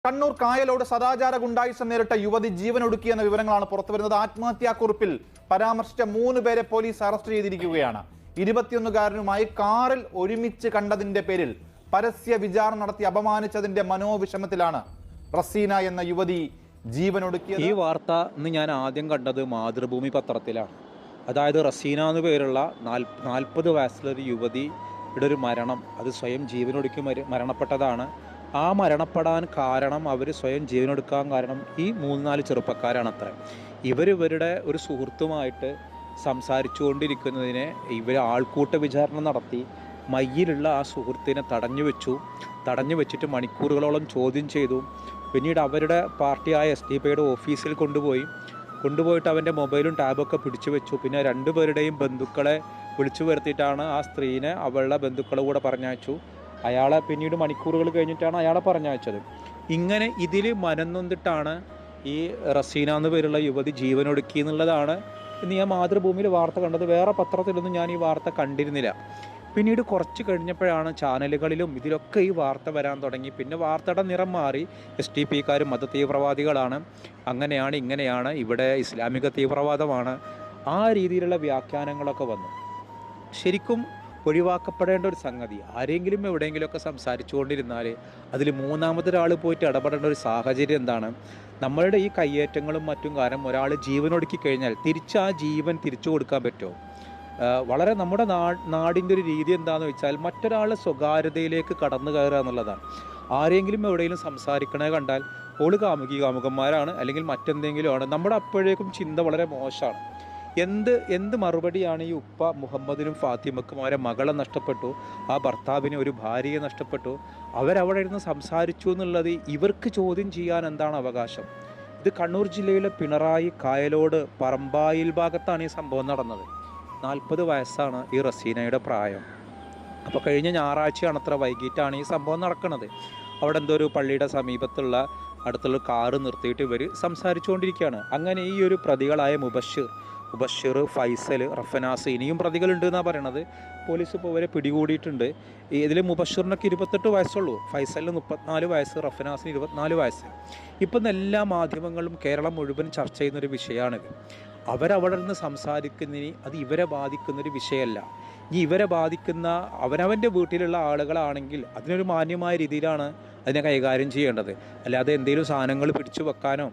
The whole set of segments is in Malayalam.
കണ്ണൂർ കായലോട് സദാചാര ഗുണ്ടായിസം നേരിട്ട യുവതി ജീവനൊടുക്കിയെന്ന വിവരങ്ങളാണ് പുറത്തുവരുന്നത്. ആത്മഹത്യാക്കുറിപ്പിൽ പരാമർശിച്ച 3 പേരെ പോലീസ് അറസ്റ്റ് ചെയ്തിരിക്കുകയാണ്. 21കാരനുമായി കാറിൽ ഒരുമിച്ച് കണ്ടതിന്റെ പേരിൽ പരസ്യ വിചാരണ നടത്തി അപമാനിച്ചതിന്റെ മനോവിഷമത്തിലാണ് റസീന എന്ന യുവതി ജീവനൊടുക്കിയത്. ഈ വാർത്ത ഇന്ന് ഞാൻ ആദ്യം കണ്ടത് മാതൃഭൂമി പത്രത്തിലാണ്. അതായത് റസീന എന്ന് പേരുള്ള 40 വയസ്സുള്ള ഒരു യുവതിയുടെ ഒരു മരണം, അത് സ്വയം ജീവനൊടുക്കി മരണപ്പെട്ടതാണ്. ആ മരണപ്പെടാൻ കാരണം, അവർ സ്വയം ജീവനെടുക്കാൻ കാരണം ഈ 3-4 ചെറുപ്പക്കാരാണ്. ഇവരുടെ ഒരു സുഹൃത്തുമായിട്ട് സംസാരിച്ചുകൊണ്ടിരിക്കുന്നതിനെ ഇവർ ആൾക്കൂട്ട വിചാരണ നടത്തി മയ്യിലുള്ള ആ സുഹൃത്തിനെ തടഞ്ഞു വെച്ചിട്ട് മണിക്കൂറുകളോളം ചോദ്യം ചെയ്തു. പിന്നീട് അവരുടെ പാർട്ടിയായ SDP ഓഫീസിൽ കൊണ്ടുപോയിട്ട് അവൻ്റെ മൊബൈലും ടാബൊക്കെ പിടിച്ചു വെച്ചു. പിന്നെ 2 പേരുടെയും ബന്ധുക്കളെ വിളിച്ചു വരുത്തിയിട്ടാണ് ആ സ്ത്രീനെ അവളുടെ ബന്ധുക്കളെ കൂടെ പറഞ്ഞയച്ചു. അയാളെ പിന്നീട് മണിക്കൂറുകൾ കഴിഞ്ഞിട്ടാണ് അയാളെ പറഞ്ഞയച്ചത്. ഇങ്ങനെ ഇതിൽ മനംനൊന്തിട്ടാണ് ഈ റസീന എന്ന് പേരുള്ള യുവതി ജീവനൊടുക്കി എന്നുള്ളതാണ് ഇന്ന് ഞാൻ മാതൃഭൂമിയിൽ വാർത്ത കണ്ടത്. വേറെ പത്രത്തിലൊന്നും ഞാൻ ഈ വാർത്ത കണ്ടിരുന്നില്ല. പിന്നീട് കുറച്ച് കഴിഞ്ഞപ്പോഴാണ് ചാനലുകളിലും ഇതിലൊക്കെ ഈ വാർത്ത വരാൻ തുടങ്ങി. പിന്നെ വാർത്തയുടെ നിറം മാറി. SDP മത തീവ്രവാദികളാണ്, അങ്ങനെയാണ് ഇങ്ങനെയാണ്, ഇവിടെ ഇസ്ലാമിക തീവ്രവാദമാണ്, ആ രീതിയിലുള്ള വ്യാഖ്യാനങ്ങളൊക്കെ വന്നു. ശരിക്കും ഒഴിവാക്കപ്പെടേണ്ട ഒരു സംഗതി, ആരെങ്കിലും എവിടെയെങ്കിലുമൊക്കെ സംസാരിച്ചു കൊണ്ടിരുന്നാൽ അതിൽ മൂന്നാമതൊരാൾ പോയിട്ട് ഇടപെടേണ്ട ഒരു സാഹചര്യം എന്താണ്? നമ്മളുടെ ഈ കയ്യേറ്റങ്ങളും മറ്റും കാരണം ഒരാൾ ജീവനൊടുക്കി കഴിഞ്ഞാൽ ആ ജീവൻ തിരിച്ചു കൊടുക്കാൻ പറ്റുമോ? വളരെ നമ്മുടെ നാടിൻ്റെ ഒരു രീതി എന്താണെന്ന് വെച്ചാൽ മറ്റൊരാളുടെ സ്വകാര്യതയിലേക്ക് കടന്നു കയറുക എന്നുള്ളതാണ്. ആരെങ്കിലും എവിടെയെങ്കിലും സംസാരിക്കണേ കണ്ടാൽ ഓള് കാമുകന്മാരാണ് അല്ലെങ്കിൽ മറ്റെന്തെങ്കിലും ആണ്. നമ്മുടെ അപ്പോഴേക്കും ചിന്ത വളരെ മോശമാണ്. എന്ത് മറുപടിയാണ് ഈ ഉപ്പ മുഹമ്മദിനും ഫാത്തിമക്കും? അവരെ മകളെ നഷ്ടപ്പെട്ടു, ആ ഭർത്താവിനെ ഒരു ഭാര്യയെ നഷ്ടപ്പെട്ടു, അവരവിടെ ഇരുന്ന് സംസാരിച്ചു എന്നുള്ളത് ഇവർക്ക് ചോദ്യം ചെയ്യാൻ എന്താണ് അവകാശം? ഇത് കണ്ണൂർ ജില്ലയിലെ പിണറായി കായലോട് പറമ്പായിൽ ഭാഗത്താണ് ഈ സംഭവം നടന്നത്. 40 വയസ്സാണ് ഈ റസീനയുടെ പ്രായം. അപ്പോൾ കഴിഞ്ഞ ഞായറാഴ്ചയാണ് വൈകിട്ടാണ് ഈ സംഭവം നടക്കുന്നത്. അവിടെ എന്തോ ഒരു പള്ളിയുടെ സമീപത്തുള്ള അടുത്തുള്ള കാറ് നിർത്തിയിട്ട് ഇവർ സംസാരിച്ചുകൊണ്ടിരിക്കുകയാണ്. അങ്ങനെ ഈ ഒരു പ്രതികളായ മുബഷിർ, ഫൈസൽ, റഫനാസ്, ഇനിയും പ്രതികളുണ്ട് എന്നാണ് പറയണത്. പോലീസ് ഇപ്പോൾ ഇവരെ പിടികൂടിയിട്ടുണ്ട്. ഇതിൽ മുബഷിറിനൊക്കെ 28 വയസ്സുള്ളൂ, ഫൈസലിന് 34 വയസ്സ്, റഫനാസിന് 24 വയസ്സ്. ഇപ്പം എല്ലാ മാധ്യമങ്ങളും കേരളം മുഴുവൻ ചർച്ച ചെയ്യുന്നൊരു വിഷയമാണിത്. അവരവിടെ നിന്ന് സംസാരിക്കുന്നതിന് അത് ഇവരെ ബാധിക്കുന്നൊരു വിഷയമല്ല. ഇവരെ ബാധിക്കുന്ന അവനവൻ്റെ വീട്ടിലുള്ള ആളുകളാണെങ്കിൽ അതിനൊരു മാന്യമായ രീതിയിലാണ് അതിനെ കൈകാര്യം ചെയ്യേണ്ടത്. അല്ലാതെ എന്തെങ്കിലും സാധനങ്ങൾ പിടിച്ചു വെക്കാനോ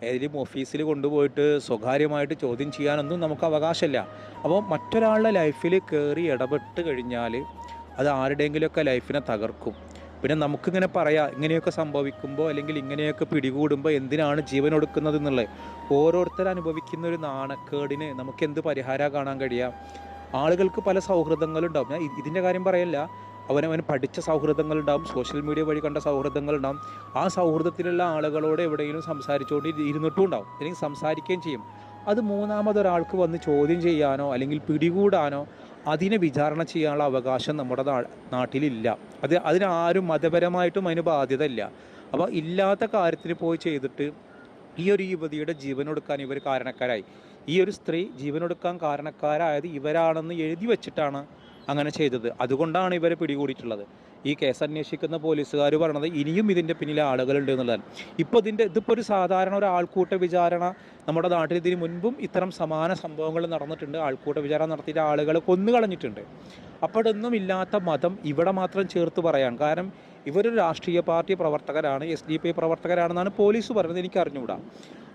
ഏതെങ്കിലും ഓഫീസിൽ കൊണ്ടുപോയിട്ട് സ്വകാര്യമായിട്ട് ചോദ്യം ചെയ്യാനൊന്നും നമുക്ക് അവകാശമില്ല. അപ്പോൾ മറ്റൊരാളുടെ ലൈഫിൽ കയറി ഇടപെട്ട് കഴിഞ്ഞാൽ അത് ആരുടെയെങ്കിലുമൊക്കെ ലൈഫിനെ തകർക്കും. പിന്നെ നമുക്കിങ്ങനെ പറയാം, ഇങ്ങനെയൊക്കെ സംഭവിക്കുമ്പോൾ അല്ലെങ്കിൽ ഇങ്ങനെയൊക്കെ പിടികൂടുമ്പോൾ എന്തിനാണ് ജീവൻ ഒടുക്കുന്നത് എന്നുള്ളത്. ഓരോരുത്തർ അനുഭവിക്കുന്ന ഒരു നാണക്കേടിന് നമുക്ക് എന്ത് പരിഹാരം കാണാൻ കഴിയാം? ആളുകൾക്ക് പല സൗഹൃദങ്ങളുണ്ടാവും. ഞാൻ ഇതിൻ്റെ കാര്യം പറയല്ല, അവനവന് പഠിച്ച സൗഹൃദങ്ങളുണ്ടാവും, സോഷ്യൽ മീഡിയ വഴി കണ്ട സൗഹൃദങ്ങളുണ്ടാവും. ആ സൗഹൃദത്തിലുള്ള ആളുകളോട് എവിടെയെങ്കിലും സംസാരിച്ചുകൊണ്ട് ഇരുന്നിട്ടും ഉണ്ടാവും, അല്ലെങ്കിൽ സംസാരിക്കുകയും ചെയ്യും. അത് മൂന്നാമതൊരാൾക്ക് വന്ന് ചോദ്യം ചെയ്യാനോ അല്ലെങ്കിൽ പിടികൂടാനോ അതിനെ വിചാരണ ചെയ്യാനുള്ള അവകാശം നമ്മുടെ നാട്ടിലില്ല. അതിനാരും മതപരമായിട്ടും അതിന് ബാധ്യത ഇല്ല. അപ്പോൾ ഇല്ലാത്ത കാര്യത്തിന് പോയി ചെയ്തിട്ട് ഈ ഒരു യുവതിയുടെ ജീവനൊടുക്കാൻ ഇവർ കാരണക്കാരായി. ഈ ഒരു സ്ത്രീ ജീവനൊടുക്കാൻ കാരണക്കാരായത് ഇവരാണെന്ന് എഴുതി വെച്ചിട്ടാണ് അങ്ങനെ ചെയ്തത്. അതുകൊണ്ടാണ് ഇവരെ പിടികൂടിയിട്ടുള്ളത്. ഈ കേസ് അന്വേഷിക്കുന്ന പോലീസുകാർ പറയണത് ഇനിയും ഇതിൻ്റെ പിന്നിലെ ആളുകളുണ്ട് എന്നുള്ളതാണ്. ഇതിപ്പോൾ ഒരു സാധാരണ ഒരു ആൾക്കൂട്ട വിചാരണ നമ്മുടെ നാട്ടിൽ ഇതിന് മുൻപും ഇത്തരം സമാന സംഭവങ്ങൾ നടന്നിട്ടുണ്ട്. ആൾക്കൂട്ട വിചാരണ നടത്തിയിട്ട് ആളുകളെ കൊന്നുകളഞ്ഞിട്ടുണ്ട്. അപ്പോഴൊന്നും ഇല്ലാത്ത മതം ഇവിടെ മാത്രം ചേർത്ത് പറയാൻ കാരണം ഇവരൊരു രാഷ്ട്രീയ പാർട്ടി പ്രവർത്തകരാണ്, SDP പ്രവർത്തകരാണെന്നാണ് പോലീസ് പറയുന്നത്. എനിക്ക് അറിഞ്ഞുകൂടാ.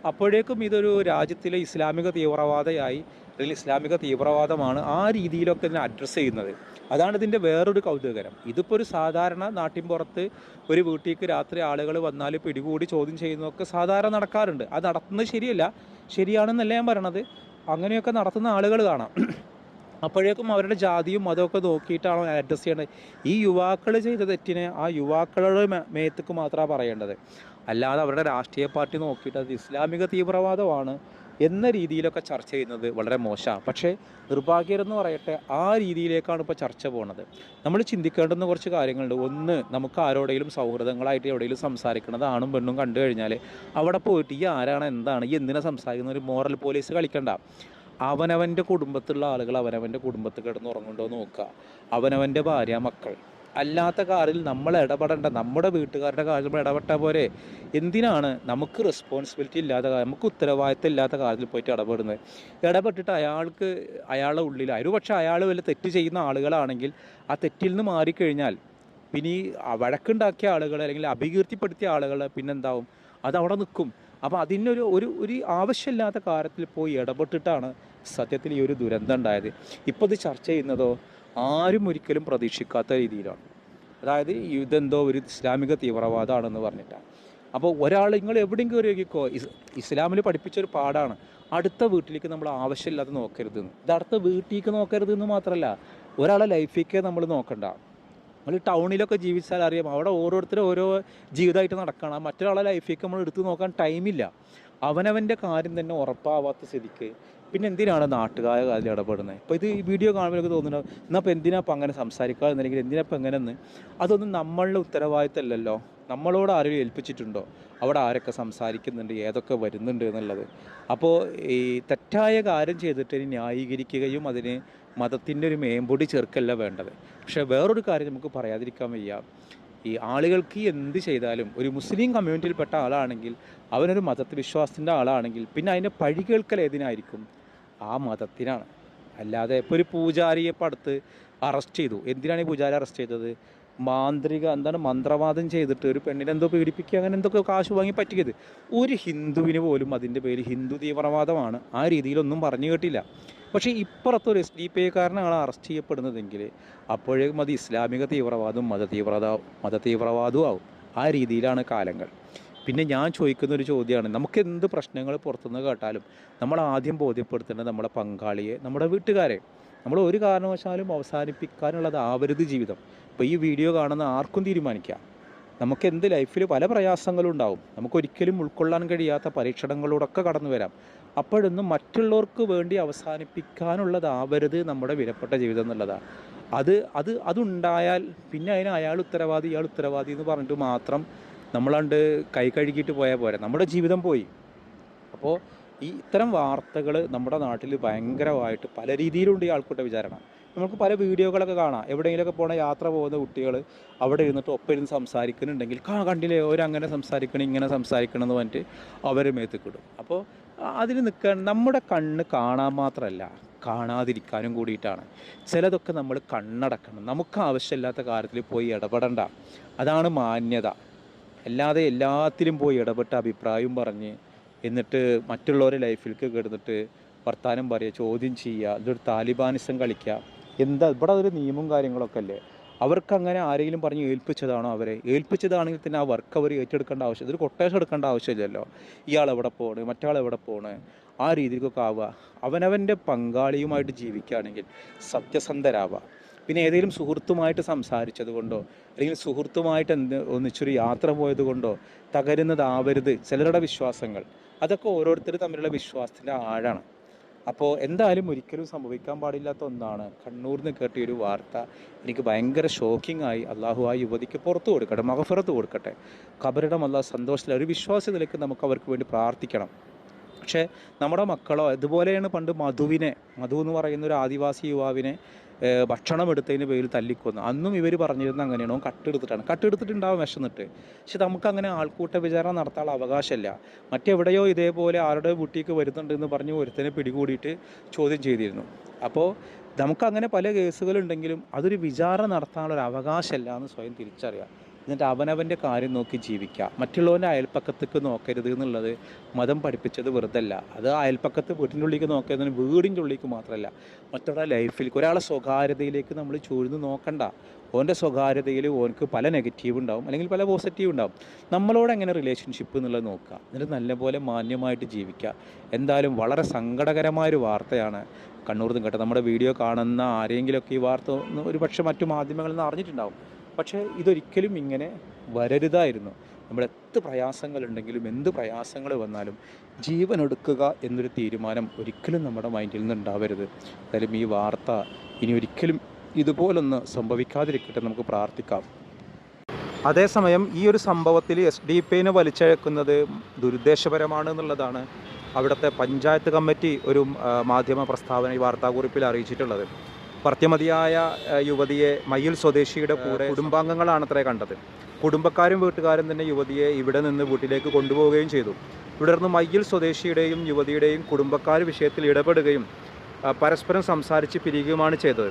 അപ്പോഴേക്കും ഇതൊരു രാജ്യത്തിലെ ഇസ്ലാമിക തീവ്രവാദമായി അല്ലെങ്കിൽ ഇസ്ലാമിക തീവ്രവാദമാണ് ആ രീതിയിലൊക്കെ ഇതിനെ അഡ്രസ്സ് ചെയ്യുന്നത്. അതാണ് ഇതിൻ്റെ വേറൊരു കൗതുകരം. ഇതിപ്പോൾ ഒരു സാധാരണ നാട്ടിൻപുറത്ത് ഒരു വീട്ടിലേക്ക് രാത്രി ആളുകൾ വന്നാൽ പിടികൂടി ചോദ്യം ചെയ്യുന്നതൊക്കെ സാധാരണ നടക്കാറുണ്ട്. അത് നടത്തുന്നത് ശരിയാണെന്നല്ല ഞാൻ പറയണത്. അങ്ങനെയൊക്കെ നടത്തുന്ന ആളുകൾ കാണാം. അപ്പോഴേക്കും അവരുടെ ജാതിയും മതമൊക്കെ നോക്കിയിട്ടാണോ അഡ്രസ്സ് ചെയ്യേണ്ടത്? ഈ യുവാക്കൾ ചെയ്ത തെറ്റിനെ ആ യുവാക്കളുടെ മേത്തേക്ക് മാത്രമാണ് പറയേണ്ടത്. അല്ലാതെ അവരുടെ രാഷ്ട്രീയ പാർട്ടി നോക്കിയിട്ട് അത് ഇസ്ലാമിക തീവ്രവാദമാണ് എന്ന രീതിയിലൊക്കെ ചർച്ച ചെയ്യുന്നത് വളരെ മോശമാണ്. പക്ഷേ നിർഭാഗ്യരെന്ന് പറയട്ടെ, ആ രീതിയിലേക്കാണ് ഇപ്പോൾ ചർച്ച പോകുന്നത്. നമ്മൾ ചിന്തിക്കേണ്ടുന്ന കുറച്ച് കാര്യങ്ങളുണ്ട്. ഒന്ന്, നമുക്ക് ആരോടെങ്കിലും സൗഹൃദങ്ങളായിട്ട് എവിടെയെങ്കിലും സംസാരിക്കുന്നത് ആണും പെണ്ണും കണ്ടു കഴിഞ്ഞാൽ അവിടെ പോയിട്ട് ഈ ആരാണ്, എന്താണ്, ഈ എന്തിനാ സംസാരിക്കുന്ന ഒരു മോറൽ പോലീസ് കളിക്കണ്ട. അവനവൻ്റെ കുടുംബത്തിലുള്ള ആളുകൾ അവനവൻ്റെ കുടുംബത്തിൽ കിടന്ന് ഉറങ്ങുന്നുണ്ടോ നോക്കുക. അവനവൻ്റെ ഭാര്യ, മക്കൾ, അല്ലാത്ത കാര്യത്തിൽ നമ്മൾ ഇടപെടേണ്ട, നമ്മുടെ വീട്ടുകാരുടെ കാര്യത്തിൽ നമ്മൾ ഇടപെട്ടാൽ പോരെ? എന്തിനാണ് നമുക്ക് റെസ്പോൺസിബിലിറ്റി ഇല്ലാത്ത കാര്യം, നമുക്ക് ഉത്തരവാദിത്തം ഇല്ലാത്ത കാര്യത്തിൽ പോയിട്ട് ഇടപെടുന്നത്? ഇടപെട്ടിട്ട് അയാളുടെ ഉള്ളിൽ പക്ഷേ അയാൾ വല്ല തെറ്റ് ചെയ്യുന്ന ആളുകളാണെങ്കിൽ ആ തെറ്റിൽ നിന്ന് മാറിക്കഴിഞ്ഞാൽ പിന്നെ ഈ വഴക്കുണ്ടാക്കിയ ആളുകൾ അല്ലെങ്കിൽ അപകീർത്തിപ്പെടുത്തിയ ആളുകൾ പിന്നെന്താവും? അതവിടെ നിൽക്കും. അപ്പോൾ അതിനൊരു ഒരു ഒരു ആവശ്യമില്ലാത്ത കാര്യത്തിൽ പോയി ഇടപെട്ടിട്ടാണ് സത്യത്തിൽ ഈ ഒരു ദുരന്തം ഉണ്ടായത്. ഇപ്പോൾ ഇത് ചർച്ച ചെയ്യുന്നതോ ആരും ഒരിക്കലും പ്രതീക്ഷിക്കാത്ത രീതിയിലാണ്. അതായത് ഇതെന്തോ ഒരു ഇസ്ലാമിക തീവ്രവാദമാണെന്ന് പറഞ്ഞിട്ടാണ്. അപ്പോൾ ഒരാൾ നിങ്ങൾ എവിടെയും കയറി നോക്കിക്കോ, ഇസ്ലാമിൽ പഠിപ്പിച്ചൊരു പാഠമാണ് അടുത്ത വീട്ടിലേക്ക് നമ്മൾ ആവശ്യമില്ലാതെ നോക്കരുതെന്ന്. ഇത് അടുത്ത വീട്ടിലേക്ക് നോക്കരുതെന്ന് മാത്രമല്ല, ഒരാളെ ലൈഫിലേക്ക് നമ്മൾ നോക്കണ്ട. നമ്മൾ ടൗണിലൊക്കെ ജീവിച്ചാൽ അറിയാം, അവിടെ ഓരോരുത്തരും ഓരോ ജീവിതമായിട്ട് നടക്കണം. മറ്റൊരാളെ ലൈഫിലേക്ക് നമ്മൾ എടുത്ത് നോക്കാൻ ടൈമില്ല. അവനവൻ്റെ കാര്യം തന്നെ ഉറപ്പാവാത്ത സ്ഥിതിക്ക് പിന്നെ എന്തിനാണ് നാട്ടുകാരെ അതിൽ ഇടപെടുന്നത്? ഇപ്പോൾ ഈ വീഡിയോ കാണുമ്പോൾ എനിക്ക് തോന്നുന്നുണ്ട്, എന്നാൽ ഇപ്പോൾ എന്തിനാ ഇപ്പം അങ്ങനെ സംസാരിക്കാമെന്നുണ്ടെങ്കിൽ എന്തിനാ ഇപ്പം എങ്ങനെയെന്ന്. അതൊന്നും നമ്മളുടെ ഉത്തരവാദിത്തമല്ലല്ലോ. നമ്മളോട് ആരെങ്കിലും ഏൽപ്പിച്ചിട്ടുണ്ടോ അവിടെ ആരൊക്കെ സംസാരിക്കുന്നുണ്ട്, ഏതൊക്കെ വരുന്നുണ്ട് എന്നുള്ളത്? അപ്പോൾ ഈ തെറ്റായ കാര്യം ചെയ്തിട്ട് ഇനി ന്യായീകരിക്കുകയും അതിന് മതത്തിൻ്റെ ഒരു മേമ്പൊടി ചേർക്കല്ല വേണ്ടത്. പക്ഷേ വേറൊരു കാര്യം നമുക്ക് പറയാതിരിക്കാൻ വയ്യ. ഈ ആളുകൾക്ക് എന്ത് ചെയ്താലും ഒരു മുസ്ലിം കമ്മ്യൂണിറ്റിയിൽപ്പെട്ട ആളാണെങ്കിൽ, അവനൊരു വിശ്വാസത്തിൻ്റെ ആളാണെങ്കിൽ പിന്നെ അതിൻ്റെ പഴി കേൾക്കൽ ഏതിനായിരിക്കും? ആ മതത്തിനാണ്. അല്ലാതെ ഇപ്പോൾ ഒരു പൂജാരിയെ ഇപ്പോൾ അടുത്ത് അറസ്റ്റ് ചെയ്തു. എന്തിനാണ് ഈ പൂജാരി അറസ്റ്റ് ചെയ്തത്? മന്ത്രവാദം ചെയ്തിട്ട് ഒരു പെണ്ണിനെ എന്തോ പീഡിപ്പിക്കുക, അങ്ങനെ എന്തൊക്കെ കാശ് വാങ്ങി പറ്റിയത്. ഒരു ഹിന്ദുവിന് പോലും അതിൻ്റെ പേര് ഹിന്ദു തീവ്രവാദമാണ് ആ രീതിയിലൊന്നും പറഞ്ഞു കേട്ടില്ല. പക്ഷേ ഇപ്പുറത്തൊരു SDPIക്കാരനാണ് അറസ്റ്റ് ചെയ്യപ്പെടുന്നതെങ്കിൽ അപ്പോഴേക്കും അത് ഇസ്ലാമിക തീവ്രവാദവും മതതീവ്രവാദവും ആവും. ആ രീതിയിലാണ് കാലങ്ങൾ. പിന്നെ ഞാൻ ചോദിക്കുന്നൊരു ചോദ്യമാണ്, നമുക്ക് എന്ത് പ്രശ്നങ്ങൾ പുറത്തുനിന്ന് കേട്ടാലും നമ്മൾ ആദ്യം ബോധ്യപ്പെടുത്തേണ്ടത് നമ്മുടെ പങ്കാളിയെ, നമ്മുടെ വീട്ടുകാരെ. നമ്മൾ ഒരു കാരണവശാലും അവസാനിപ്പിക്കാനുള്ളതാവരുത് ജീവിതം. ഇപ്പോൾ ഈ വീഡിയോ കാണുന്ന ആർക്കും തീരുമാനിക്കാം, നമുക്ക് എന്ത് ലൈഫിൽ പല പ്രയാസങ്ങളും ഉണ്ടാവും, നമുക്കൊരിക്കലും ഉൾക്കൊള്ളാൻ കഴിയാത്ത പരീക്ഷണങ്ങളോടൊക്കെ കടന്നു വരാം. അപ്പോഴൊന്നും മറ്റുള്ളവർക്ക് വേണ്ടി അവസാനിപ്പിക്കാനുള്ളതാവരുത് നമ്മുടെ വിലപ്പെട്ട ജീവിതം എന്നുള്ളതാണ്. അതുണ്ടായാൽ പിന്നെ അതിന് അയാൾ ഉത്തരവാദി ഇയാൾ ഉത്തരവാദി എന്ന് പറഞ്ഞിട്ട് മാത്രം നമ്മളണ്ട് കൈ കഴുകിയിട്ട് പോയാൽ പോരാ, നമ്മുടെ ജീവിതം പോയി. അപ്പോൾ ഇത്തരം വാർത്തകൾ നമ്മുടെ നാട്ടിൽ ഭയങ്കരമായിട്ട് പല രീതിയിലുണ്ട്. ഈ ആൾക്കൂട്ട വിചാരണ നമുക്ക് പല വീഡിയോകളൊക്കെ കാണാം. എവിടെയെങ്കിലുമൊക്കെ പോണ യാത്ര പോകുന്ന കുട്ടികൾ അവിടെ ഇരുന്നിട്ട് ഒപ്പം ഇരുന്ന് സംസാരിക്കുന്നുണ്ടെങ്കിൽ കണ്ടില്ലേ അവരങ്ങനെ സംസാരിക്കണം ഇങ്ങനെ സംസാരിക്കണം എന്ന് പറഞ്ഞിട്ട് അവരെ മേത്തിക്കിടും. അപ്പോൾ അതിന് നിൽക്കാൻ നമ്മുടെ കണ്ണ് കാണാൻ മാത്രമല്ല കാണാതിരിക്കാനും കൂടിയിട്ടാണ്. ചിലതൊക്കെ നമ്മൾ കണ്ണടക്കണം. നമുക്ക് ആവശ്യമില്ലാത്ത കാര്യത്തിൽ പോയി ഇടപെടണ്ട. അതാണ് മാന്യത. അല്ലാതെ എല്ലാത്തിലും പോയി ഇടപെട്ട് അഭിപ്രായം പറഞ്ഞ് എന്നിട്ട് മറ്റുള്ളവരുടെ ലൈഫിലേക്ക് കിടന്നിട്ട് വർത്താനം പറയുക, ചോദ്യം ചെയ്യുക, ഇതൊരു താലിബാനിസം കളിക്കുക. ഇവിടെ അതൊരു നിയമവും കാര്യങ്ങളൊക്കെ അല്ലേ. അവർക്കങ്ങനെ ആരെങ്കിലും പറഞ്ഞ് ഏൽപ്പിച്ചതാണോ? ഏൽപ്പിച്ചതാണെങ്കിൽ തന്നെ ആ വർക്ക് അവർ ഏറ്റെടുക്കേണ്ട ആവശ്യം, ഇതൊരു കൊട്ടേഷൻ എടുക്കേണ്ട ആവശ്യമില്ലല്ലോ. ഇയാൾ എവിടെ പോണ്, മറ്റാൾ എവിടെ പോണ്, ആ രീതിക്കൊക്കെ ആവുക. അവനവൻ്റെ പങ്കാളിയുമായിട്ട് ജീവിക്കുകയാണെങ്കിൽ സത്യസന്ധരാവുക. പിന്നെ ഏതെങ്കിലും സുഹൃത്തുമായിട്ട് സംസാരിച്ചത് കൊണ്ടോ അല്ലെങ്കിൽ സുഹൃത്തുമായിട്ട് ഒന്നിച്ചൊരു യാത്ര പോയത് കൊണ്ടോ തകരുന്നതാവരുത് ചിലരുടെ വിശ്വാസങ്ങൾ. അതൊക്കെ ഓരോരുത്തർ തമ്മിലുള്ള വിശ്വാസത്തിൻ്റെ ആഴാണ്. അപ്പോൾ എന്തായാലും ഒരിക്കലും സംഭവിക്കാൻ പാടില്ലാത്ത ഒന്നാണ്. കണ്ണൂരിൽ നിന്ന് കേട്ടിയ ഒരു വാർത്ത എനിക്ക് ഭയങ്കര ഷോക്കിംഗ് ആയി. അള്ളാഹു ആ യുവതിക്ക് പുറത്തു കൊടുക്കട്ടെ, മഗ്ഫിറത്ത് കൊടുക്കട്ടെ, ഖബറിടം അള്ളാഹു സന്തോഷത്തിൽ ഒരു വിശ്വാസത്തിലേക്ക് നമുക്ക് അവർക്ക് വേണ്ടി പ്രാർത്ഥിക്കണം. പക്ഷേ നമ്മുടെ മക്കളോ ഇതുപോലെയാണ്. പണ്ട് മധു എന്ന് പറയുന്ന ഒരു ആദിവാസി യുവാവിനെ ഭക്ഷണം എടുത്തതിന് പേരിൽ തല്ലിക്കൊന്നു. അന്നും ഇവർ പറഞ്ഞിരുന്നത് അങ്ങനെയാണോ, കട്ടെടുത്തിട്ടുണ്ടാവും വിശന്നിട്ട്. പക്ഷെ നമുക്കങ്ങനെ ആൾക്കൂട്ട വിചാരണ നടത്താനുള്ള അവകാശമില്ല. മറ്റെവിടെയോ ഇതേപോലെ ആരുടെ വീട്ടിലേക്ക് വരുന്നുണ്ടെന്ന് പറഞ്ഞ് ഒരുത്തനെ പിടികൂടിയിട്ട് ചോദ്യം ചെയ്തിരുന്നു. അപ്പോൾ നമുക്കങ്ങനെ പല കേസുകളുണ്ടെങ്കിലും അതൊരു വിചാരണ നടത്താനുള്ളൊരു അവകാശമല്ല എന്ന് സ്വയം തിരിച്ചറിയാം. എന്നിട്ട് അവനവൻ്റെ കാര്യം നോക്കി ജീവിക്കുക. മറ്റുള്ളവൻ്റെ അയൽപ്പക്കത്തേക്ക് നോക്കരുത് എന്നുള്ളത് മതം പഠിപ്പിച്ചത് വെറുതല്ല. അത് അയൽപ്പക്കത്ത് വീട്ടിൻ്റെ ഉള്ളിലേക്ക് നോക്കരുത്, വീടിൻ്റെ ഉള്ളിലേക്ക് മാത്രമല്ല മറ്റൊരാളുടെ ലൈഫിലേക്ക്, ഒരാളെ സ്വകാര്യതയിലേക്ക് നമ്മൾ ചൂഴ്ന്ന് നോക്കണ്ട. ഓൻ്റെ സ്വകാര്യതയിൽ ഓനക്ക് പല നെഗറ്റീവ് ഉണ്ടാവും അല്ലെങ്കിൽ പല പോസിറ്റീവ് ഉണ്ടാവും. നമ്മളോട് എങ്ങനെ റിലേഷൻഷിപ്പ് എന്നുള്ളത് നോക്കുക, എന്നിട്ട് നല്ലപോലെ മാന്യമായിട്ട് ജീവിക്കുക. എന്തായാലും വളരെ സങ്കടകരമായൊരു വാർത്തയാണ് കണ്ണൂരിൽ നിന്ന് കേട്ടത്. നമ്മുടെ വീഡിയോ കാണുന്ന ആരെങ്കിലുമൊക്കെ ഈ വാർത്ത ഒരു പക്ഷേ മറ്റു മാധ്യമങ്ങളിൽ നിന്ന് അറിഞ്ഞിട്ടുണ്ടാവും. പക്ഷേ ഇതൊരിക്കലും ഇങ്ങനെ വരരുതായിരുന്നു. നമ്മൾ എത്ര പ്രയാസങ്ങളുണ്ടെങ്കിലും എന്ത് പ്രയാസങ്ങൾ വന്നാലും ജീവനെടുക്കുക എന്നൊരു തീരുമാനം ഒരിക്കലും നമ്മുടെ മൈൻഡിൽ നിന്ന് ഉണ്ടാവരുത്. എന്തായാലും ഈ വാർത്ത ഇനി ഒരിക്കലും ഇതുപോലൊന്ന് സംഭവിക്കാതിരിക്കട്ടെ, നമുക്ക് പ്രാർത്ഥിക്കാം. അതേസമയം ഈ ഒരു സംഭവത്തിൽ SDPIനെ വലിച്ചഴക്കുന്നത് ദുരുദ്ദേശപരമാണ് എന്നുള്ളതാണ് അവിടുത്തെ പഞ്ചായത്ത് കമ്മിറ്റി ഒരു മാധ്യമ പ്രസ്താവന ഈ വാർത്താക്കുറിപ്പിൽ അറിയിച്ചിട്ടുള്ളത്. ഭർത്തൃമതിയായ യുവതിയെ മയ്യിൽ സ്വദേശിയുടെ കൂടെ കുടുംബാംഗങ്ങളാണത്രേ കണ്ടത്. കുടുംബക്കാരും വീട്ടുകാരും തന്നെ യുവതിയെ ഇവിടെ നിന്ന് വീട്ടിലേക്ക് കൊണ്ടുപോവുകയും ചെയ്തു. തുടർന്ന് മയ്യിൽ സ്വദേശിയുടെയും യുവതിയുടെയും കുടുംബക്കാർ വിഷയത്തിൽ ഇടപെടുകയും പരസ്പരം സംസാരിച്ച് പിരിയുകയുമാണ് ചെയ്തത്.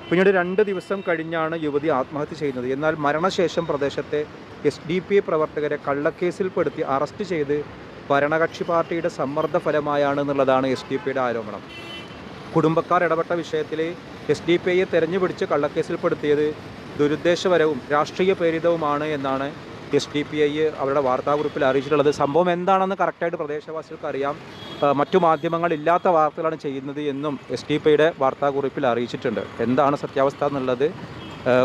പിന്നീട് 2 ദിവസം കഴിഞ്ഞാണ് യുവതി ആത്മഹത്യ ചെയ്യുന്നത്. എന്നാൽ മരണശേഷം പ്രദേശത്തെ SDPI പ്രവർത്തകരെ കള്ളക്കേസിൽപ്പെടുത്തി അറസ്റ്റ് ചെയ്ത് ഭരണകക്ഷി പാർട്ടിയുടെ സമ്മർദ്ദ ഫലമായാണ് എന്നുള്ളതാണ് SDPIയുടെ ആരോപണം. കുടുംബക്കാർ ഇടപെട്ട വിഷയത്തിൽ SDPIയെ തെരഞ്ഞുപിടിച്ച് കള്ളക്കേസിൽപ്പെടുത്തിയത് ദുരുദ്ദേശപരവും രാഷ്ട്രീയ പ്രേരിതവുമാണ് എന്നാണ് SDPI അവരുടെ വാർത്താക്കുറിപ്പിൽ അറിയിച്ചിട്ടുള്ളത്. സംഭവം എന്താണെന്ന് കറക്റ്റായിട്ട് പ്രദേശവാസികൾക്ക് അറിയാം. മറ്റു മാധ്യമങ്ങളില്ലാത്ത വാർത്തകളാണ് ചെയ്യുന്നത് എന്നും SDPIയുടെ വാർത്താക്കുറിപ്പിൽ അറിയിച്ചിട്ടുണ്ട്. എന്താണ് സത്യാവസ്ഥ എന്നുള്ളത്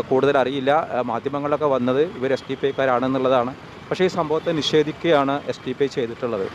കൂടുതൽ അറിയില്ല. മാധ്യമങ്ങളൊക്കെ വന്നത് ഇവർ SDPIക്കാരാണെന്നുള്ളതാണ്. പക്ഷേ ഈ സംഭവത്തെ നിഷേധിക്കുകയാണ് SDPI ചെയ്തിട്ടുള്ളത്.